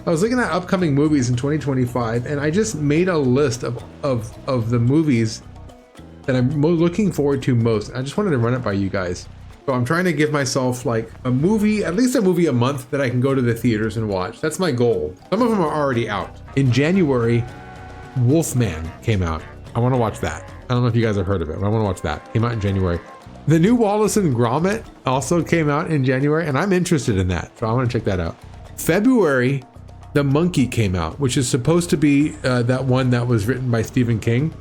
I was looking at upcoming movies in 2025, and I just made a list of the movies that I'm looking forward to most. I just wanted to run it by you guys. So I'm trying to give myself like a movie, at least a movie a month that I can go to the theaters and watch. That's my goal. Some of them are already out. In January, Wolfman came out. I want to watch that. I don't know if you guys have heard of it, but I want to watch that. Came out in January. The new Wallace and Gromit also came out in January, and I'm interested in that, so I want to check that out. February, The Monkey came out, which is supposed to be that one that was written by Stephen King.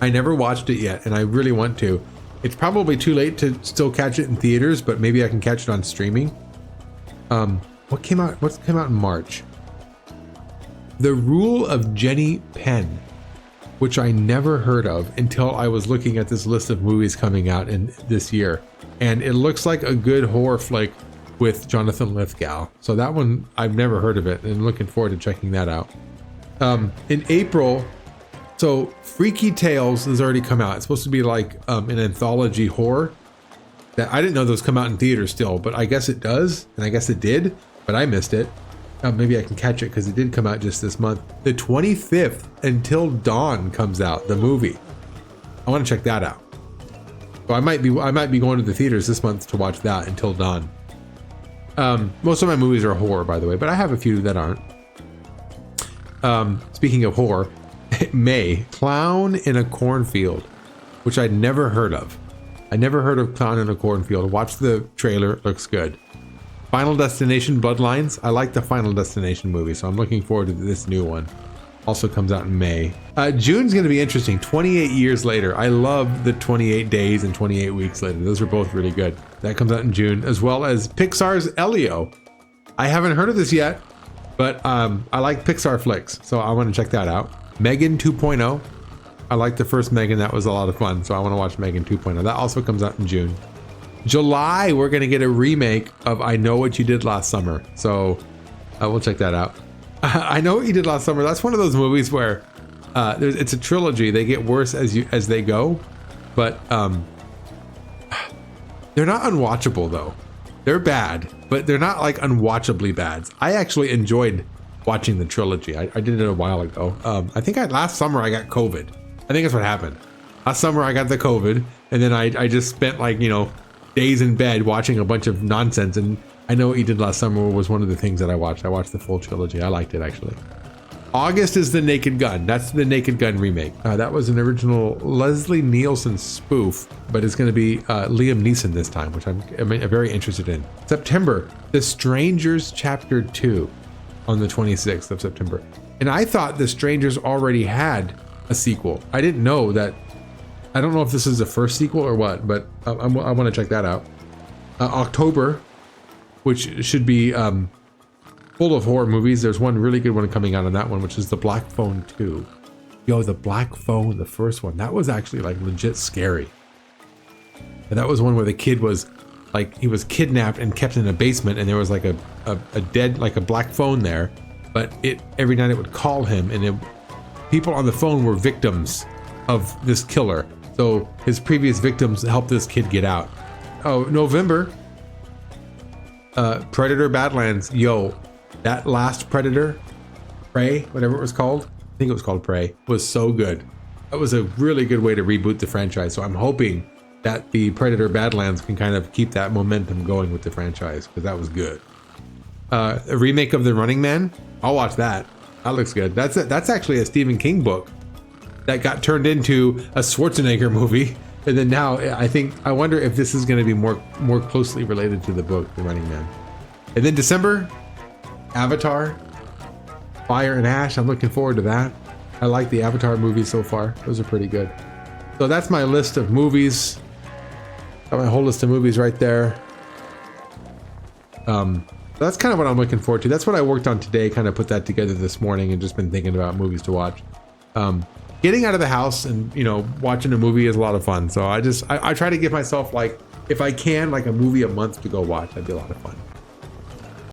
I never watched it yet, and I really want to. It's probably too late to still catch it in theaters, but maybe I can catch it on streaming. What came out in March? The Rule of Jenny Penn, which I never heard of until I was looking at this list of movies coming out in this year. And it looks like a good horror flick with Jonathan Lithgow. So that one, I've never heard of it, and looking forward to checking that out. In April, so Freaky Tales has already come out. It's supposed to be like an anthology horror. That I didn't know those come out in theaters still, but I guess it does, and I guess it did, but I missed it. Maybe I can catch it because it did come out just this month. The 25th, Until Dawn comes out, the movie. I want to check that out. So I might be going to the theaters this month to watch that, Until Dawn. Most of my movies are horror, by the way, but I have a few that aren't. Speaking of horror, May, Clown in a Cornfield, which I'd never heard of. I never heard of Clown in a Cornfield. Watch the trailer, it looks good. Final Destination Bloodlines. I like the Final Destination movie, so I'm looking forward to this new one. Also comes out in May. June's going to be interesting. 28 years later. I love the 28 days and 28 weeks later. Those are both really good. That comes out in June, as well as Pixar's Elio. I haven't heard of this yet, but I like Pixar flicks, so I want to check that out. Megan 2.0. I like the first Megan. That was a lot of fun, so I want to watch Megan 2.0. That also comes out in June. July, we're going to get a remake of I Know What You Did Last Summer, so we'll check that out. I Know What You Did Last Summer. That's one of those movies where it's a trilogy. They get worse as they go, but they're not unwatchable though. They're bad, but they're not like unwatchably bad. I actually enjoyed watching the trilogy. I did it a while ago. I think last summer I got COVID. I think that's what happened. Last summer I got the COVID, and then I just spent like, days in bed watching a bunch of nonsense, and I Know What You Did Last Summer was one of the things that I watched. I watched the full trilogy. I liked it, actually. August is The Naked Gun. That's the Naked Gun remake. That was an original Leslie Nielsen spoof, but it's going to be Liam Neeson this time, which I'm very interested in. September, The Strangers Chapter 2 on the 26th of September. And I thought The Strangers already had a sequel. I didn't know that. I don't know if this is the first sequel or what, but I want to check that out. October, which should be full of horror movies. There's one really good one coming out on that one, which is The Black Phone 2. Yo, The Black Phone, the first one, that was actually like legit scary. And that was one where the kid was like, he was kidnapped and kept in a basement, and there was like a dead, like a black phone there, but every night it would call him, and people on the phone were victims of this killer. So his previous victims helped this kid get out. Oh, November, Predator Badlands. Yo, that last Predator, Prey, whatever it was called, I think it was called Prey, was so good. That was a really good way to reboot the franchise. So I'm hoping that the Predator Badlands can kind of keep that momentum going with the franchise, because that was good. A remake of The Running Man. I'll watch that. That looks good. That's actually a Stephen King book that got turned into a Schwarzenegger movie, and then now I wonder if this is going to be more closely related to the book, The Running Man. And then December, Avatar, Fire and Ash. I'm looking forward to that. I like the Avatar movies so far. Those are pretty good. So that's my list of movies. Got my whole list of movies right there. That's kind of what I'm looking forward to. That's what I worked on today, kind of put that together this morning, and just been thinking about movies to watch. Getting out of the house and, watching a movie is a lot of fun. So I try to give myself, like, if I can, like a movie a month to go watch. That'd be a lot of fun.